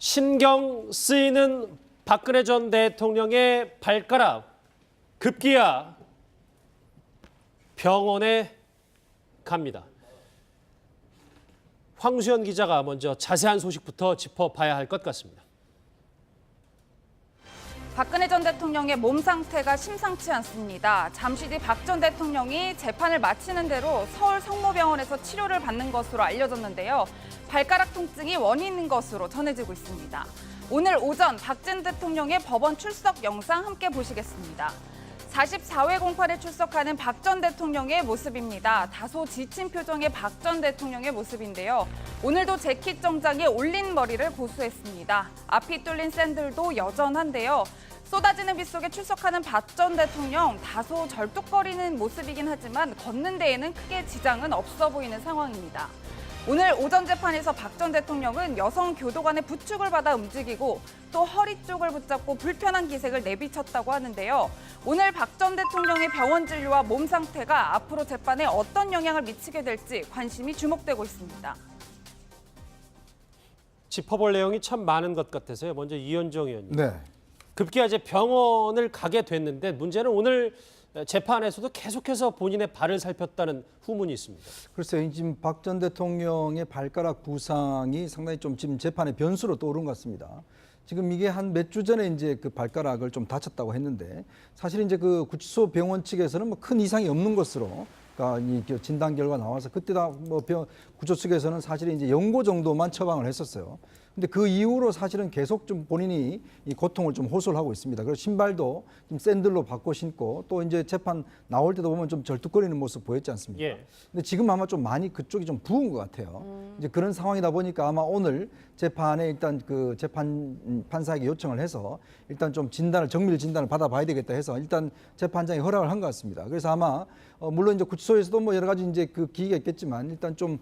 신경 쓰이는 박근혜 전 대통령의 발가락 급기야 병원에 갑니다. 황수연 기자가 먼저 자세한 소식부터 짚어봐야 할 것 같습니다. 박근혜 전 대통령의 몸 상태가 심상치 않습니다. 잠시 뒤 박 전 대통령이 재판을 마치는 대로 서울 성모병원에서 치료를 받는 것으로 알려졌는데요. 발가락 통증이 원인인 것으로 전해지고 있습니다. 오늘 오전 박 전 대통령의 법원 출석 영상 함께 보시겠습니다. 44회 공판에 출석하는 박 전 대통령의 모습입니다. 다소 지친 표정의 박 전 대통령의 모습인데요. 오늘도 재킷 정장에 올린 머리를 고수했습니다. 앞이 뚫린 샌들도 여전한데요. 쏟아지는 빗 속에 출석하는 박 전 대통령, 다소 절뚝거리는 모습이긴 하지만 걷는 데에는 크게 지장은 없어 보이는 상황입니다. 오늘 오전 재판에서 박 전 대통령은 여성 교도관의 부축을 받아 움직이고 또 허리 쪽을 붙잡고 불편한 기색을 내비쳤다고 하는데요. 오늘 박 전 대통령의 병원 진료와 몸 상태가 앞으로 재판에 어떤 영향을 미치게 될지 관심이 주목되고 있습니다. 짚어볼 내용이 참 많은 것 같아서요. 먼저 이현정 의원님. 네. 급기야 이제 병원을 가게 됐는데 문제는 오늘 재판에서도 계속해서 본인의 발을 살폈다는 후문이 있습니다. 글쎄요, 지금 박 전 대통령의 발가락 부상이 상당히 좀 지금 재판의 변수로 떠오른 것 같습니다. 지금 이게 한 몇 주 전에 이제 그 발가락을 좀 다쳤다고 했는데 사실 이제 그 구치소 병원 측에서는 뭐 큰 이상이 없는 것으로 이 진단 결과 나와서 그때 다 뭐 구조 측에서는 사실 이제 연고 정도만 처방을 했었어요. 근데 그 이후로 사실은 계속 좀 본인이 이 고통을 좀 호소를 하고 있습니다. 그래서 신발도 좀 샌들로 바꿔 신고 또 이제 재판 나올 때도 보면 좀 절뚝거리는 모습 보였지 않습니까? 예. 근데 지금 아마 좀 많이 그쪽이 좀 부은 것 같아요. 이제 그런 상황이다 보니까 아마 오늘 재판에 일단 그 판사에게 요청을 해서 일단 좀 정밀 진단을 받아봐야 되겠다 해서 일단 재판장이 허락을 한 것 같습니다. 그래서 아마 물론 이제 구치소에서도 뭐 여러 가지 이제 그 기기가 있겠지만 일단 좀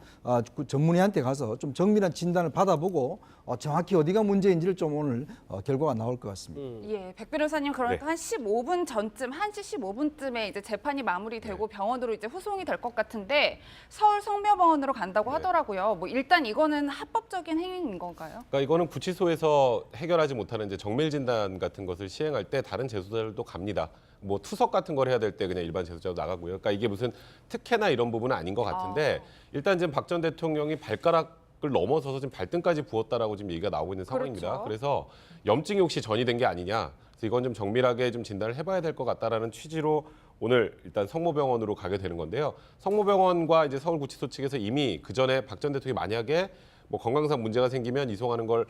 전문의한테 가서 좀 정밀한 진단을 받아보고 정확히 어디가 문제인지를 좀 오늘 결과가 나올 것 같습니다. 예, 백 변호사님 그러니까 한 15분 전쯤 1시 15분쯤에 이제 재판이 마무리되고 병원으로 이제 후송이 될 것 같은데 서울 성모병원으로 간다고 하더라고요. 뭐 일단 이거는 합법적인 행위인 건가요? 그러니까 이거는 구치소에서 해결하지 못하는 이제 정밀 진단 같은 것을 시행할 때 다른 재소자들도 갑니다. 뭐 투석 같은 걸 해야 될 때 그냥 일반 재소자도 나가고요. 그러니까 이게 무슨 특혜나 이런 부분은 아닌 것 같은데 일단 지금 박 전 대통령이 발가락을 넘어서서 지금 발등까지 부었다라고 지금 얘기가 나오고 있는 상황입니다. 그렇죠. 그래서 염증이 혹시 전이된 게 아니냐. 그래서 이건 좀 정밀하게 좀 진단을 해봐야 될 것 같다라는 취지로 오늘 일단 성모병원으로 가게 되는 건데요. 성모병원과 이제 서울구치소 측에서 이미 그 전에 박 전 대통령이 만약에 뭐 건강상 문제가 생기면 이송하는 걸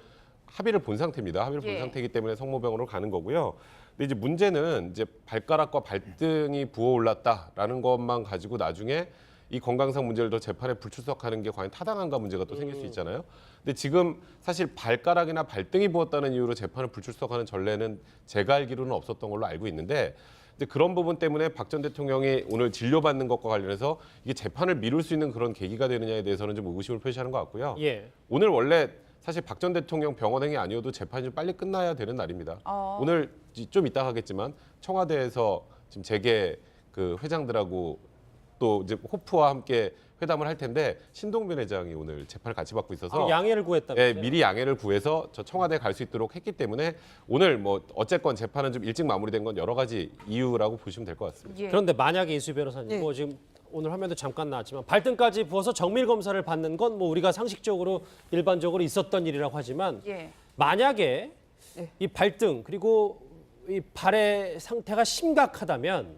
합의를 본 상태입니다. 합의를 본 상태이기 때문에 성모병원으로 가는 거고요. 근데 이제 문제는 이제 발가락과 발등이 부어올랐다라는 것만 가지고 나중에 이 건강상 문제를 더 재판에 불출석하는 게 과연 타당한가 문제가 또 생길 수 있잖아요. 근데 지금 사실 발가락이나 발등이 부었다는 이유로 재판을 불출석하는 전례는 제가 알기로는 없었던 걸로 알고 있는데 이제 그런 부분 때문에 박 전 대통령이 오늘 진료받는 것과 관련해서 이게 재판을 미룰 수 있는 그런 계기가 되느냐에 대해서는 좀 의구심을 표시하는 것 같고요. 예. 오늘 원래 사실 박 전 대통령 병원행이 아니어도 재판이 좀 빨리 끝나야 되는 날입니다. 오늘 좀 이따 하겠지만 청와대에서 지금 재계 그 회장들하고 또 이제 호프와 함께 회담을 할 텐데 신동빈 회장이 오늘 재판을 같이 받고 있어서 양해를 구했다면서요? 예, 미리 양해를 구해서 저 청와대에 갈 수 있도록 했기 때문에 오늘 뭐 어쨌건 재판은 좀 일찍 마무리된 건 여러 가지 이유라고 보시면 될 것 같습니다. 예. 그런데 만약에 이수 변호사님, 뭐 지금 오늘 화면도 잠깐 나왔지만 발등까지 부어서 정밀 검사를 받는 건 뭐 우리가 상식적으로 일반적으로 있었던 일이라고 하지만 예. 만약에 이 발등 그리고 이 발의 상태가 심각하다면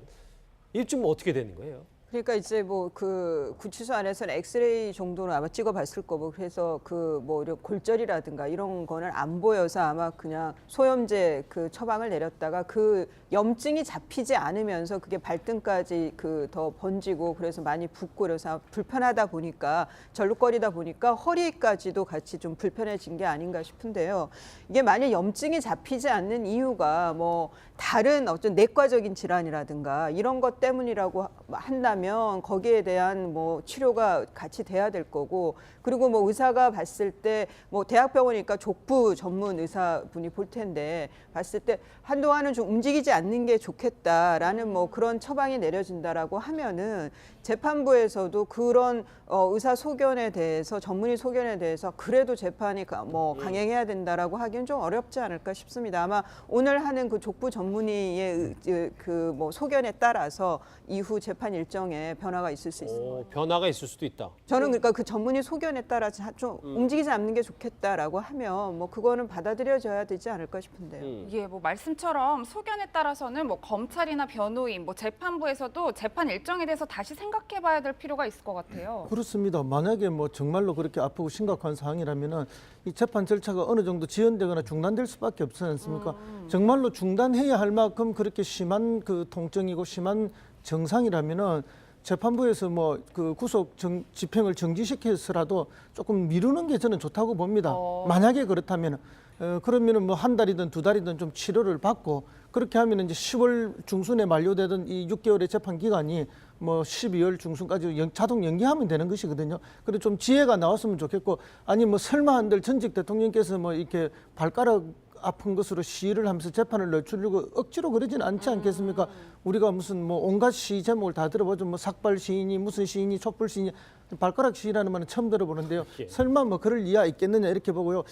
이게 좀 어떻게 되는 거예요? 그러니까 이제 뭐 그 구치소 안에서는 엑스레이 정도는 아마 찍어봤을 거고 그래서 그 뭐 골절이라든가 이런 거는 안 보여서 아마 그냥 소염제 그 처방을 내렸다가 그 염증이 잡히지 않으면서 그게 발등까지 그 더 번지고 그래서 많이 붓고 그래서 불편하다 보니까 절룩거리다 보니까 허리까지도 같이 좀 불편해진 게 아닌가 싶은데요. 이게 만약 염증이 잡히지 않는 이유가 뭐 다른 어떤 내과적인 질환이라든가 이런 것 때문이라고 한다면 한다면 거기에 대한 뭐 치료가 같이 돼야 될 거고, 그리고 뭐 의사가 봤을 때 뭐 대학병원이니까 족부 전문 의사분이 볼 텐데 봤을 때 한동안은 좀 움직이지 않는 게 좋겠다라는 뭐 그런 처방이 내려진다라고 하면은 재판부에서도 그런 의사 소견에 대해서, 전문의 소견에 대해서 그래도 재판이 뭐 강행해야 된다라고 하기는 좀 어렵지 않을까 싶습니다. 아마 오늘 하는 그 족부 전문의의 그 뭐 소견에 따라서 이후 재판 일정에 변화가 있을 수 있습니다. 변화가 있을 수도 있다. 저는 그러니까 그 전문의 소견에 따라 좀 움직이지 않는 게 좋겠다라고 하면 뭐 그거는 받아들여져야 되지 않을까 싶은데요. 예, 뭐 말씀처럼 소견에 따라서는 뭐 검찰이나 변호인, 뭐 재판부에서도 재판 일정에 대해서 다시 생각해봐야 될 필요가 있을 것 같아요. 그렇습니다. 만약에 뭐 정말로 그렇게 아프고 심각한 상황이라면은 이 재판 절차가 어느 정도 지연되거나 중단될 수밖에 없지 않습니까? 정말로 중단해야 할 만큼 그렇게 심한 그 통증이고 심한 증상이라면은 재판부에서 뭐 그 구속 집행을 정지시켜서라도 조금 미루는 게 저는 좋다고 봅니다. 만약에 그렇다면은 그러면은 뭐 한 달이든 두 달이든 좀 치료를 받고, 그렇게 하면 이제 10월 중순에 만료되던 이 6개월의 재판 기간이 뭐 12월 중순까지 자동 연기하면 되는 것이거든요. 그래서 좀 지혜가 나왔으면 좋겠고, 아니 뭐 설마 한들 전직 대통령께서 뭐 이렇게 발가락 아픈 것으로 시위를 하면서 재판을 늦추려고 억지로 그러진 않지 않겠습니까? 우리가 무슨 뭐 온갖 시위 제목을 다 들어보죠. 뭐 삭발 시위니 무슨 시위니 촛불 시위니, 발가락 시위라는 말은 처음 들어보는데요. 설마 뭐 그럴 이야 있겠느냐 이렇게 보고요.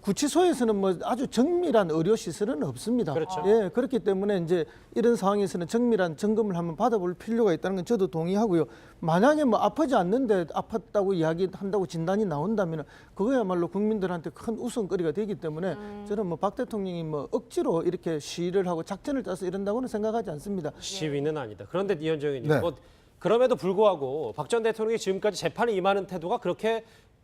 구치소에서는 뭐 아주 정밀한 의료 시설은 없습니다. 그렇죠. 예, 그렇기 때문에 이제 이런 상황에서는 정밀한 점검을 한번 받아볼 필요가 있다는 건 저도 동의하고요. 만약에 뭐 아프지 않는데 아팠다고 이야기한다고 진단이 나온다면 그거야말로 국민들한테 큰 웃음거리가 되기 때문에 저는 뭐 박 대통령이 뭐 억지로 이렇게 시위를 하고 작전을 짜서 이런다고는 생각하지 않습니다. 시위는 아니다. 그런데 이현정 의원님, 네. 뭐 그럼에도 불구하고 박 전 대통령이 지금까지 재판에 임하는 태도가 그렇게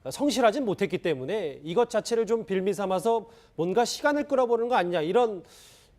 성실하진 못했기 때문에 이것 자체를 좀 빌미 삼아서 뭔가 시간을 끌어보는 거 아니냐, 이런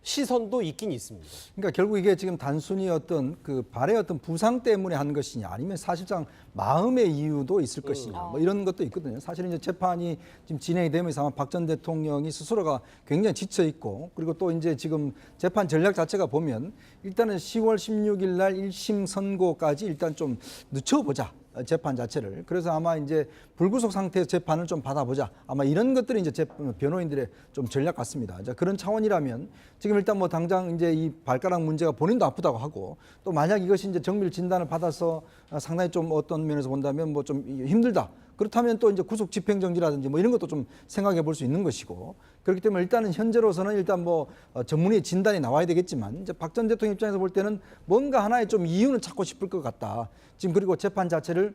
시선도 있긴 있습니다. 그러니까 결국 이게 지금 단순히 어떤 그 발의 어떤 부상 때문에 한 것이냐, 아니면 사실상 마음의 이유도 있을 것이냐, 뭐 이런 것도 있거든요. 사실은 이제 재판이 지금 진행이 되면서 아마 박 전 대통령이 스스로가 굉장히 지쳐 있고, 그리고 또 이제 지금 재판 전략 자체가 보면 일단은 10월 16일 날 1심 선고까지 일단 좀 늦춰보자. 재판 자체를. 그래서 아마 이제 불구속 상태에서 재판을 좀 받아보자. 아마 이런 것들이 이제 변호인들의 좀 전략 같습니다. 자, 그런 차원이라면 지금 일단 뭐 당장 이제 이 발가락 문제가 본인도 아프다고 하고, 또 만약 이것이 이제 정밀 진단을 받아서 상당히 좀 어떤 면에서 본다면 뭐 좀 힘들다. 그렇다면 또 이제 구속 집행정지라든지 뭐 이런 것도 좀 생각해 볼 수 있는 것이고, 그렇기 때문에 일단은 현재로서는 일단 뭐 전문의 진단이 나와야 되겠지만, 이제 박 전 대통령 입장에서 볼 때는 뭔가 하나의 좀 이유는 찾고 싶을 것 같다. 지금 그리고 재판 자체를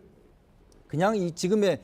그냥 이 지금의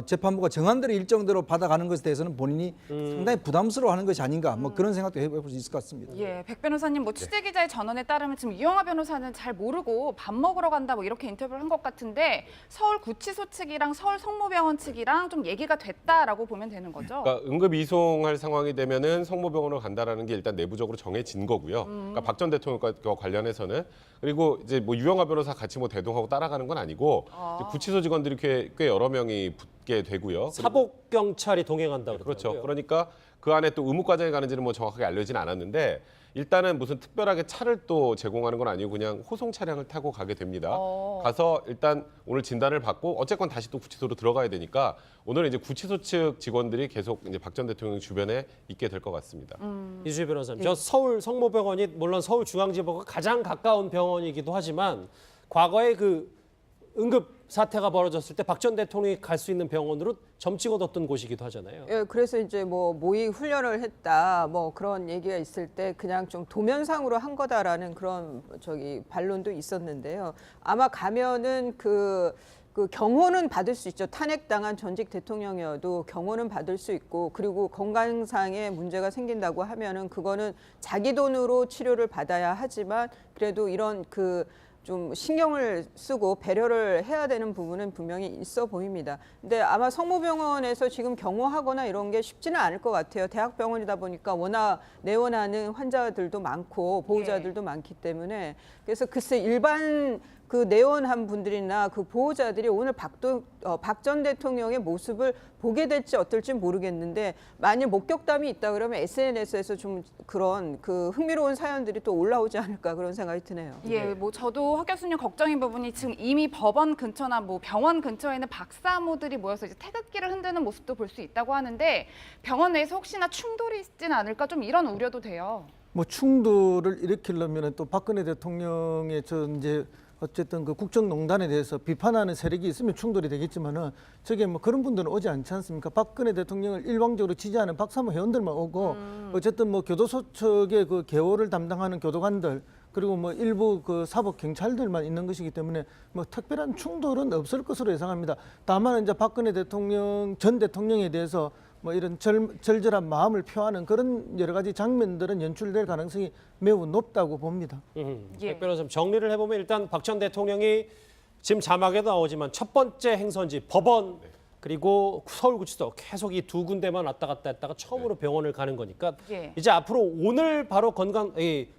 재판부가 정한 대로 일정대로 받아가는 것에 대해서는 본인이 상당히 부담스러워하는 것이 아닌가, 뭐 그런 생각도 해볼 수 있을 것 같습니다. 예, 백 변호사님, 뭐 취재 기자의 전언에 따르면 지금 이영하 변호사는 잘 모르고 밥 먹으러 간다 뭐 이렇게 인터뷰를 한 것 같은데, 서울 구치소 측이랑 서울 성모병원 측이랑 좀 얘기가 됐다라고 보면 되는 거죠? 그러니까 응급 이송할 상황이 되면은 성모병원으로 간다라는 게 일단 내부적으로 정해진 거고요. 그러니까 박 전 대통령과 관련해서는, 그리고 이제 뭐 유영하 변호사 같이 뭐 대동하고 따라가는 건 아니고 이제 구치소 직원들이 꽤 여러 명이 붙게 되고요. 사복 경찰이 동행한다고 그렇죠. 그러더라고요. 그러니까 그 안에 또 의무 과정이 가는지는 뭐 정확하게 알려지는 않았는데, 일단은 무슨 특별하게 차를 또 제공하는 건 아니고 그냥 호송 차량을 타고 가게 됩니다. 가서 일단 오늘 진단을 받고 어쨌건 다시 또 구치소로 들어가야 되니까 오늘 이제 구치소 측 직원들이 계속 이제 박 전 대통령 주변에 있게 될 것 같습니다. 이수희 변호사님, 저 서울 성모병원이 물론 서울중앙지법과 가장 가까운 병원이기도 하지만 과거에 그 응급 사태가 벌어졌을 때 박 전 대통령이 갈 수 있는 병원으로 점찍어 뒀던 곳이기도 하잖아요. 예, 그래서 이제 뭐 모의 훈련을 했다, 뭐 그런 얘기가 있을 때 그냥 좀 도면상으로 한 거다라는 그런 반론도 있었는데요. 아마 가면은 그 경호는 받을 수 있죠. 탄핵당한 전직 대통령이어도 경호는 받을 수 있고, 그리고 건강상의 문제가 생긴다고 하면은 그거는 자기 돈으로 치료를 받아야 하지만, 그래도 이런 좀 신경을 쓰고 배려를 해야 되는 부분은 분명히 있어 보입니다. 근데 아마 성모병원에서 지금 경호하거나 이런 게 쉽지는 않을 것 같아요. 대학병원이다 보니까 워낙 내원하는 환자들도 많고 보호자들도 많기 때문에, 그래서 글쎄 일반 그 내원한 분들이나 그 보호자들이 오늘 박 전 대통령의 모습을 보게 될지 어떨지 모르겠는데 만일 목격담이 있다 그러면 SNS에서 좀 그런 그 흥미로운 사연들이 또 올라오지 않을까 그런 생각이 드네요. 예, 뭐 저도 학 교수님 걱정인 부분이 지금 이미 법원 근처나 뭐 병원 근처에 있는 박사모들이 모여서 이제 태극기를 흔드는 모습도 볼 수 있다고 하는데 병원 내에서 혹시나 충돌이 있지는 않을까 좀 이런 우려도 돼요. 뭐 충돌을 일으키려면 또 박근혜 대통령의 이제 어쨌든 그 국정농단에 대해서 비판하는 세력이 있으면 충돌이 되겠지만은 저게 뭐 그런 분들은 오지 않지 않습니까? 박근혜 대통령을 일방적으로 지지하는 박사모 회원들만 오고 어쨌든 뭐 교도소 측의 그 개호를 담당하는 교도관들 그리고 뭐 일부 그 사법 경찰들만 있는 것이기 때문에 뭐 특별한 충돌은 없을 것으로 예상합니다. 다만 이제 박근혜 대통령 전 대통령에 대해서 뭐 이런 절절한 마음을 표하는 그런 여러 가지 장면들은 연출될 가능성이 매우 높다고 봅니다. 예. 백 변호사님 정리를 해보면 일단 박 전 대통령이 지금 자막에도 나오지만 첫 번째 행선지 법원 그리고 서울구치소 계속 이 두 군데만 왔다 갔다 했다가 처음으로 병원을 가는 거니까 예. 이제 앞으로 오늘 바로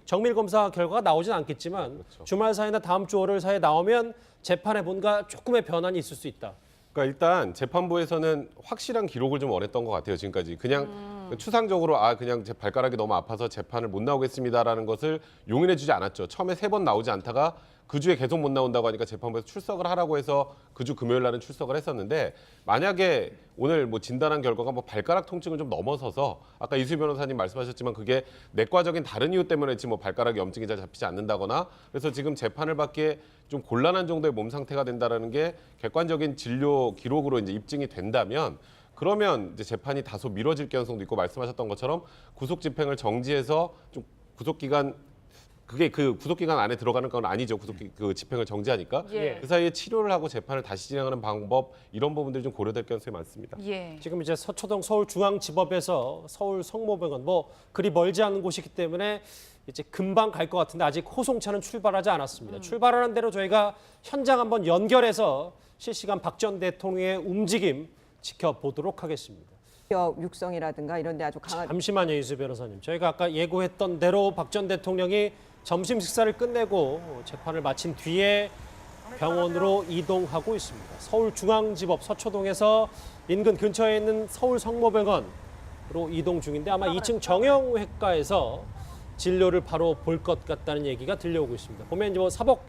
정밀 검사 결과가 나오진 않겠지만 주말 사이나 다음 주 월요일 사이에 나오면 재판에 뭔가 조금의 변환이 있을 수 있다. 그러니까 일단 재판부에서는 확실한 기록을 좀 원했던 것 같아요. 지금까지 그냥 추상적으로 그냥 제 발가락이 너무 아파서 재판을 못 나오겠습니다라는 것을 용인해주지 않았죠. 처음에 3번 나오지 않다가 그 주에 계속 못 나온다고 하니까 재판부에서 출석을 하라고 해서 그 주 금요일 날은 출석을 했었는데 만약에 오늘 뭐 진단한 결과가 뭐 발가락 통증을 좀 넘어서서 아까 이수희 변호사님 말씀하셨지만 그게 내과적인 다른 이유 때문에 지금 뭐 발가락에 염증이 잘 잡히지 않는다거나 그래서 지금 재판을 받기에 좀 곤란한 정도의 몸 상태가 된다라는 게 객관적인 진료 기록으로 이제 입증이 된다면 그러면 이제 재판이 다소 미뤄질 가능성도 있고 말씀하셨던 것처럼 구속 집행을 정지해서 좀 구속 기간 그게 그 구속 기간 안에 들어가는 건 아니죠. 그 집행을 정지하니까 예. 그 사이에 치료를 하고 재판을 다시 진행하는 방법 이런 부분들이 좀 고려될 가능성이 많습니다. 예. 지금 이제 서초동 서울중앙지법에서 서울 성모병원 뭐 그리 멀지 않은 곳이기 때문에 이제 금방 갈 것 같은데 아직 호송차는 출발하지 않았습니다. 출발하는 대로 저희가 현장 한번 연결해서 실시간 박 전 대통령의 움직임 지켜보도록 하겠습니다. 육성이라든가 이런 데 아주 강한 잠시만요, 이수 변호사님. 저희가 아까 예고했던 대로 박 전 대통령이 점심 식사를 끝내고 재판을 마친 뒤에 병원으로 이동하고 있습니다. 서울중앙지법 서초동에서 인근 근처에 있는 서울성모병원으로 이동 중인데 아마 2층 정형외과에서 진료를 바로 볼 것 같다는 얘기가 들려오고 있습니다. 보면 이제 뭐 사복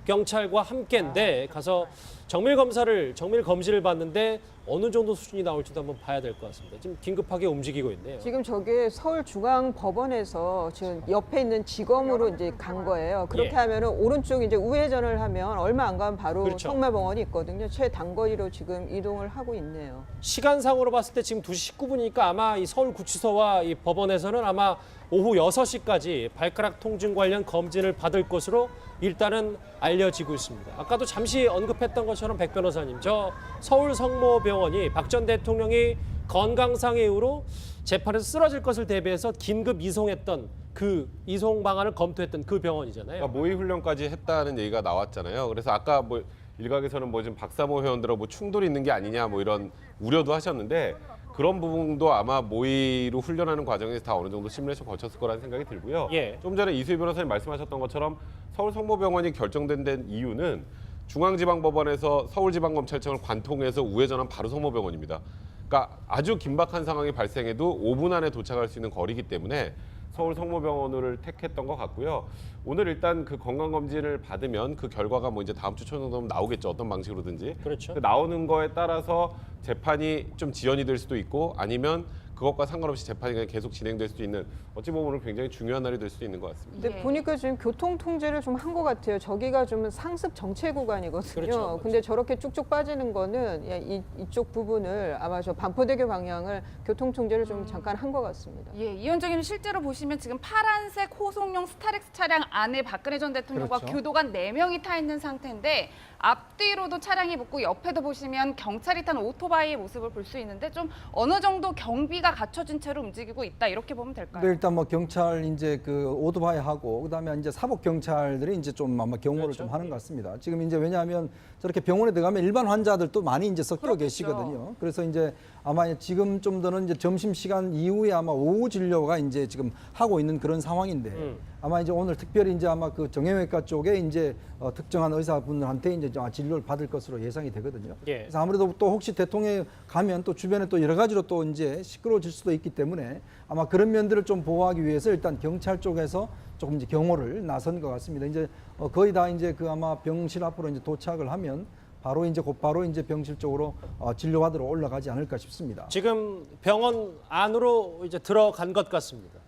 경찰과 함께인데 가서 정밀 검진을 받는데 어느 정도 수준이 나올지도 한번 봐야 될 것 같습니다. 지금 긴급하게 움직이고 있네요. 지금 저게 서울중앙법원에서 지금 옆에 있는 지검으로 이제 간 거예요. 그렇게 예. 하면은 오른쪽 이제 우회전을 하면 얼마 안 가면 바로 그렇죠. 성모병원이 있거든요. 최단거리로 지금 이동을 하고 있네요. 시간상으로 봤을 때 지금 2시 19분이니까 아마 이 서울구치소와 이 법원에서는 아마 오후 6시까지 발가락 통증 관련 검진을 받을 것으로 일단은 알려지고 있습니다. 아까도 잠시 언급했던 것처럼 백 변호사님, 저 서울 성모병원이 박 전 대통령이 건강상의 이유로 재판에서 쓰러질 것을 대비해서 긴급 이송했던 그 이송 방안을 검토했던 그 병원이잖아요. 그러니까 모의 훈련까지 했다는 얘기가 나왔잖아요. 그래서 아까 뭐 일각에서는 뭐 지금 박사모 회원들하고 뭐 충돌이 있는 게 아니냐 뭐 이런 우려도 하셨는데 그런 부분도 아마 모의로 훈련하는 과정에서 다 어느 정도 시뮬레이션 거쳤을 거라는 생각이 들고요. 예. 좀 전에 이수희 변호사님 말씀하셨던 것처럼 서울 성모병원이 결정된 데 이유는 중앙지방법원에서 서울지방검찰청을 관통해서 우회전한 바로 성모병원입니다. 그러니까 아주 긴박한 상황이 발생해도 5분 안에 도착할 수 있는 거리이기 때문에 서울 성모병원을 택했던 것 같고요. 오늘 일단 그 건강검진을 받으면 그 결과가 뭐 이제 다음 주 초 정도면 나오겠죠. 어떤 방식으로든지. 그렇죠. 그 나오는 거에 따라서 재판이 좀 지연이 될 수도 있고 아니면 그것과 상관없이 재판이 그냥 계속 진행될 수도 있는 어찌 보면 오늘 굉장히 중요한 날이 될 수도 있는 것 같습니다. 근데 예. 보니까 지금 교통 통제를 좀 한 것 같아요. 저기가 좀 상습 정체 구간이거든요. 그렇죠. 근데 저렇게 쭉쭉 빠지는 거는 이쪽 부분을 아마 저 반포대교 방향을 교통 통제를 좀 잠깐 한 것 같습니다. 예, 이현정님 실제로 보시면 지금 파란색 호송용 스타렉스 차량 안에 박근혜 전 대통령과 그렇죠. 교도관 4명이 타 있는 상태인데 앞뒤로도 차량이 붙고 옆에도 보시면 경찰이 탄 오토바이의 모습을 볼 수 있는데 좀 어느 정도 경비가 갖춰진 채로 움직이고 있다 이렇게 보면 될까요? 근데 일단 뭐 경찰 이제 그 오토바이 하고 그다음에 이제 사복 경찰들이 이제 좀 아마 경호를 그렇죠. 좀 하는 것 같습니다. 지금 이제 왜냐하면 저렇게 병원에 들어가면 일반 환자들도 많이 이제 섞여 그렇겠죠. 계시거든요. 그래서 이제 아마 지금 좀 더는 이제 점심 시간 이후에 아마 오후 진료가 이제 지금 하고 있는 그런 상황인데 아마 이제 오늘 특별히 이제 아마 그 정형외과 쪽에 이제 특정한 의사분들한테 이제 진료를 받을 것으로 예상이 되거든요. 예. 그래서 아무래도 또 혹시 대통령이 가면 또 주변에 또 여러 가지로 또 이제 시끄러워질 수도 있기 때문에 아마 그런 면들을 좀 보호하기 위해서 일단 경찰 쪽에서 조금 이제 경호를 나선 것 같습니다. 이제 거의 다 이제 그 아마 병실 앞으로 이제 도착을 하면 바로 이제 곧바로 이제 병실 쪽으로 진료받으러 올라가지 않을까 싶습니다. 지금 병원 안으로 이제 들어간 것 같습니다.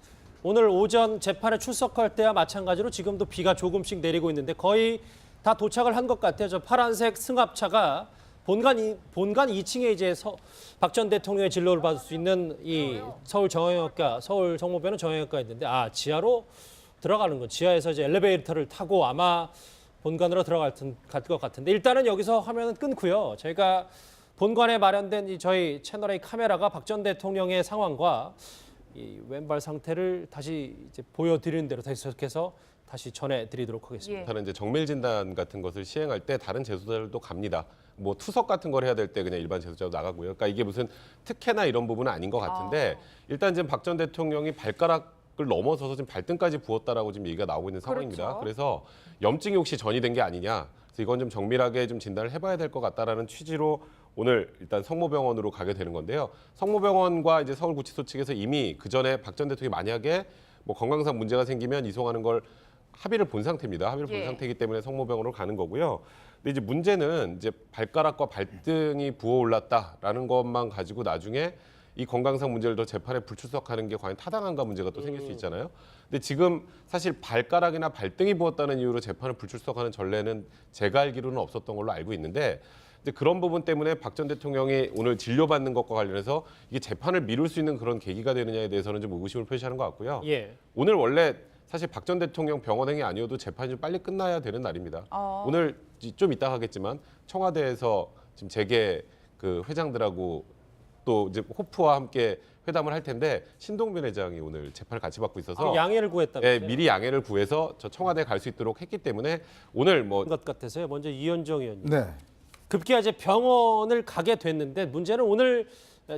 오늘 오전 재판에 출석할 때와 마찬가지로 지금도 비가 조금씩 내리고 있는데 거의 다 도착을 한 것 같아요. 저 파란색 승합차가 본관 2층에 이제 박 전 대통령의 진료를 받을 수 있는 이 서울 정형외과, 서울 성모병원 정형외과 있는데 지하로 들어가는 건 지하에서 이제 엘리베이터를 타고 아마 본관으로 들어갈 것 같은데 일단은 여기서 화면은 끊고요. 저희가 본관에 마련된 이 저희 채널의 카메라가 박 전 대통령의 상황과 이 왼발 상태를 다시 이제 보여드리는 대로 계속해서 다시 전해드리도록 하겠습니다. 예. 저는 이제 정밀 진단 같은 것을 시행할 때 다른 재소자들도 갑니다. 뭐 투석 같은 걸 해야 될 때 그냥 일반 재소자도 나가고요. 그러니까 이게 무슨 특혜나 이런 부분은 아닌 것 같은데 일단 지금 박 전 대통령이 발가락을 넘어서서 지금 발등까지 부었다라고 지금 얘기가 나오고 있는 상황입니다. 그렇죠. 그래서 염증이 혹시 전이된 게 아니냐. 그래서 이건 좀 정밀하게 좀 진단을 해봐야 될 것 같다라는 취지로 오늘 일단 성모병원으로 가게 되는 건데요. 성모병원과 이제 서울구치소 측에서 이미 그 전에 박 전 대통령이 만약에 뭐 건강상 문제가 생기면 이송하는 걸 합의를 본 상태입니다. 합의를 본 예. 상태이기 때문에 성모병원으로 가는 거고요. 근데 이제 문제는 이제 발가락과 발등이 부어올랐다라는 것만 가지고 나중에 이 건강상 문제를 더 재판에 불출석하는 게 과연 타당한가 문제가 또 생길 수 있잖아요. 근데 지금 사실 발가락이나 발등이 부었다는 이유로 재판을 불출석하는 전례는 제가 알기로는 없었던 걸로 알고 있는데 이제 그런 부분 때문에 박 전 대통령이 오늘 진료받는 것과 관련해서 이게 재판을 미룰 수 있는 그런 계기가 되느냐에 대해서는 좀 의구심을 표시하는 것 같고요. 예. 오늘 원래 사실 박 전 대통령 병원행이 아니어도 재판이 좀 빨리 끝나야 되는 날입니다. 오늘 좀 이따 하겠지만 청와대에서 지금 재계 그 회장들하고 또 이제 호프와 함께 회담을 할 텐데 신동빈 회장이 오늘 재판을 같이 받고 있어서 양해를 구했다면서요? 예, 미리 양해를 구해서 저 청와대에 갈 수 있도록 했기 때문에 오늘 뭐 것 같아서요. 먼저 이현정 의원님. 네. 급기야 이제 병원을 가게 됐는데 문제는 오늘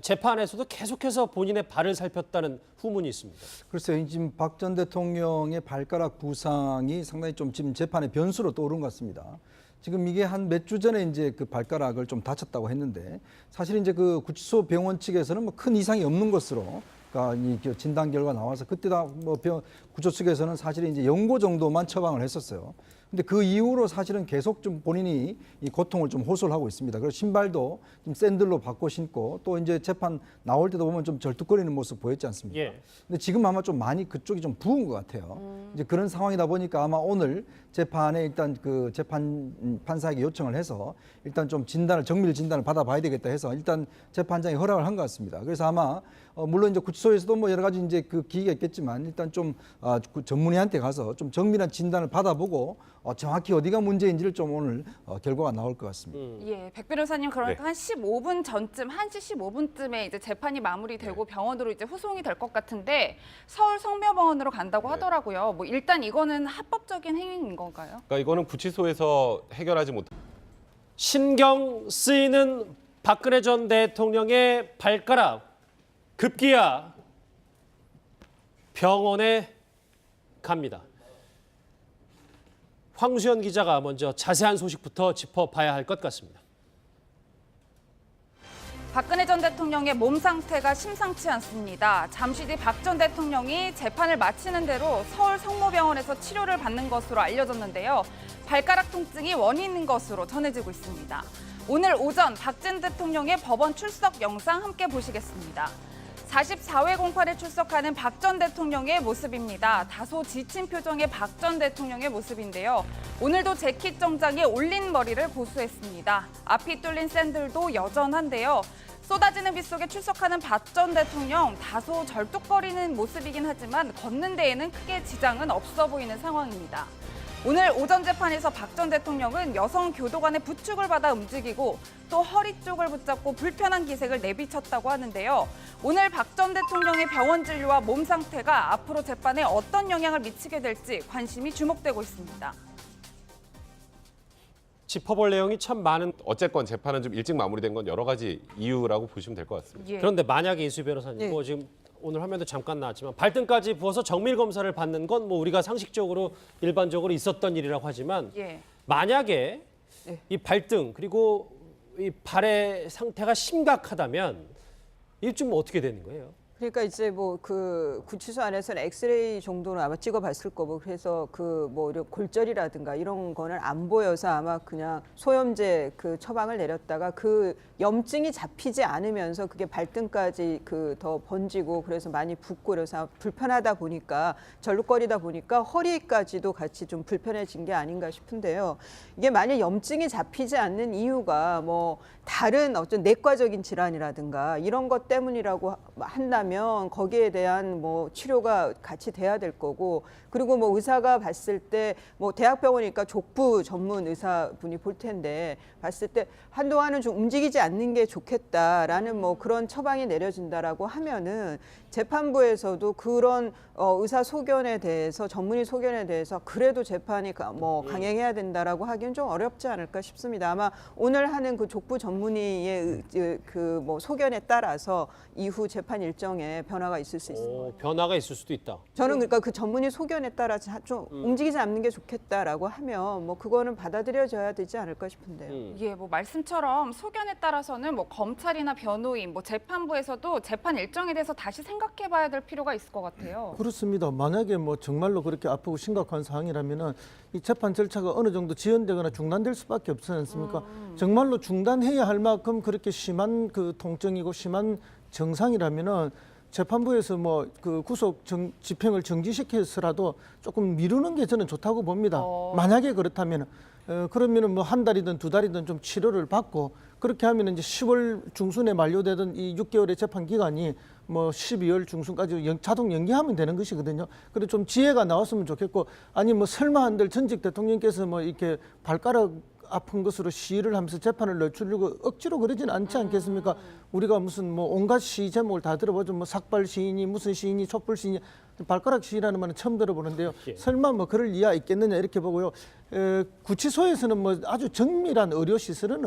재판에서도 계속해서 본인의 발을 살폈다는 후문이 있습니다. 글쎄요, 지금 박 전 대통령의 발가락 부상이 상당히 좀 지금 재판의 변수로 떠오른 것 같습니다. 지금 이게 한 몇 주 전에 이제 그 발가락을 좀 다쳤다고 했는데 사실 이제 그 구치소 병원 측에서는 뭐 큰 이상이 없는 것으로 그러니까 이 진단 결과 나와서 그때 다 뭐 구조 측에서는 사실 이제 연고 정도만 처방을 했었어요. 근데 그 이후로 사실은 계속 좀 본인이 이 고통을 좀 호소를 하고 있습니다. 그래서 신발도 좀 샌들로 바꿔 신고 또 이제 재판 나올 때도 보면 좀 절뚝거리는 모습 보였지 않습니까? 예. 근데 지금 아마 좀 많이 그쪽이 좀 부은 것 같아요. 이제 그런 상황이다 보니까 아마 오늘 재판에 일단 그 판사에게 요청을 해서 일단 좀 정밀 진단을 받아봐야 되겠다 해서 일단 재판장이 허락을 한 것 같습니다. 그래서 아마 물론 이제 구치소에서도 뭐 여러 가지 이제 그 기기가 있겠지만 일단 좀 전문의한테 가서 좀 정밀한 진단을 받아보고 정확히 어디가 문제인지를 좀 오늘 결과가 나올 것 같습니다. 예, 백 변호사님 그러니까 네. 한 15분 전쯤 1시 15분쯤에 이제 재판이 마무리되고 병원으로 이제 후송이 될 것 같은데 서울 성모병원으로 간다고 하더라고요. 뭐 일단 이거는 합법적인 행위인 건가요? 그러니까 이거는 구치소에서 해결하지 못. 신경 쓰이는 박근혜 전 대통령의 발가락 급기야 병원에 갑니다. 황수연 기자가 먼저 자세한 소식부터 짚어봐야 할 것 같습니다. 박근혜 전 대통령의 몸 상태가 심상치 않습니다. 잠시 뒤 박 전 대통령이 재판을 마치는 대로 서울 성모병원에서 치료를 받는 것으로 알려졌는데요. 발가락 통증이 원인인 것으로 전해지고 있습니다. 오늘 오전 박 전 대통령의 법원 출석 영상 함께 보시겠습니다. 44회 공판에 출석하는 박 전 대통령의 모습입니다. 다소 지친 표정의 박 전 대통령의 모습인데요. 오늘도 재킷 정장에 올린 머리를 고수했습니다. 앞이 뚫린 샌들도 여전한데요. 쏟아지는 빗 속에 출석하는 박 전 대통령 다소 절뚝거리는 모습이긴 하지만 걷는 데에는 크게 지장은 없어 보이는 상황입니다. 오늘 오전 재판에서 박 전 대통령은 여성 교도관의 부축을 받아 움직이고 또 허리 쪽을 붙잡고 불편한 기색을 내비쳤다고 하는데요. 오늘 박 전 대통령의 병원 진료와 몸 상태가 앞으로 재판에 어떤 영향을 미치게 될지 관심이 주목되고 있습니다. 짚어볼 내용이 참 많은. 어쨌건 재판은 좀 일찍 마무리된 건 여러 가지 이유라고 보시면 될 것 같습니다. 예. 그런데 만약에 이수 변호사님, 예. 뭐 지금 오늘 화면도 잠깐 나왔지만 발등까지 부어서 정밀 검사를 받는 건 뭐 우리가 상식적으로 일반적으로 있었던 일이라고 하지만 예. 만약에 네. 이 발등 그리고 이 발의 상태가 심각하다면 이게 좀 어떻게 되는 거예요? 그러니까 이제 뭐 그 구치소 안에서는 엑스레이 정도는 아마 찍어봤을 거고 그래서 그 뭐 골절이라든가 이런 거는 안 보여서 아마 그냥 소염제 그 처방을 내렸다가 그 염증이 잡히지 않으면서 그게 발등까지 그 더 번지고 그래서 많이 붓고 그래서 불편하다 보니까 절룩거리다 보니까 허리까지도 같이 좀 불편해진 게 아닌가 싶은데요. 이게 만약 염증이 잡히지 않는 이유가 뭐 다른 어떤 내과적인 질환이라든가 이런 것 때문이라고 한다면 거기에 대한 뭐 치료가 같이 돼야 될 거고 그리고 뭐 의사가 봤을 때 뭐 대학병원이니까 족부 전문 의사분이 볼 텐데 봤을 때 한동안은 좀 움직이지 않는 게 좋겠다라는 뭐 그런 처방이 내려진다라고 하면은 재판부에서도 그런 의사 소견에 대해서 전문의 소견에 대해서 그래도 재판이 뭐 강행해야 된다라고 하기는 좀 어렵지 않을까 싶습니다. 아마 오늘 하는 그 족부 전문의의 그 뭐 소견에 따라서 이후 재판 일정에 변화가 있을 수 있습니다. 변화가 있을 수도 있다. 저는 그러니까 그 전문의 소견에 따라 좀 움직이지 않는 게 좋겠다라고 하면 뭐 그거는 받아들여져야 되지 않을까 싶은데요. 예, 뭐 말씀처럼 소견에 따라서는 뭐 검찰이나 변호인, 뭐 재판부에서도 재판 일정에 대해서 다시 생각해봐야 될 필요가 있을 것 같아요. 그렇습니다. 만약에 뭐 정말로 그렇게 아프고 심각한 상황이라면은 이 재판 절차가 어느 정도 지연되거나 중단될 수밖에 없지 않습니까? 정말로 중단해야 할 만큼 그렇게 심한 그 통증이고 심한 증상이라면은 재판부에서 뭐 그 구속 집행을 정지시켜서라도 조금 미루는 게 저는 좋다고 봅니다. 만약에 그렇다면은 그러면은 뭐 한 달이든 두 달이든 좀 치료를 받고 그렇게 하면 이제 10월 중순에 만료되던 이 6개월의 재판 기간이 뭐 12월 중순까지 자동 연기하면 되는 것이거든요. 그래서 좀 지혜가 나왔으면 좋겠고 아니 뭐 설마 한들 전직 대통령께서 뭐 이렇게 발가락 아픈 것으로 시위를 하면서 재판을 늦추려고 억지로 그러진 않지 않겠습니까? 우리가 무슨 뭐 온갖 시위 제목을 다 들어보죠. 뭐 삭발 시위니 무슨 시위니 촛불 시위니 발가락 시위라는 말은 처음 들어보는데요. 설마 뭐 그럴 이하 있겠느냐 이렇게 보고요. 구치소에서는 뭐 아주 정밀한 의료 시설은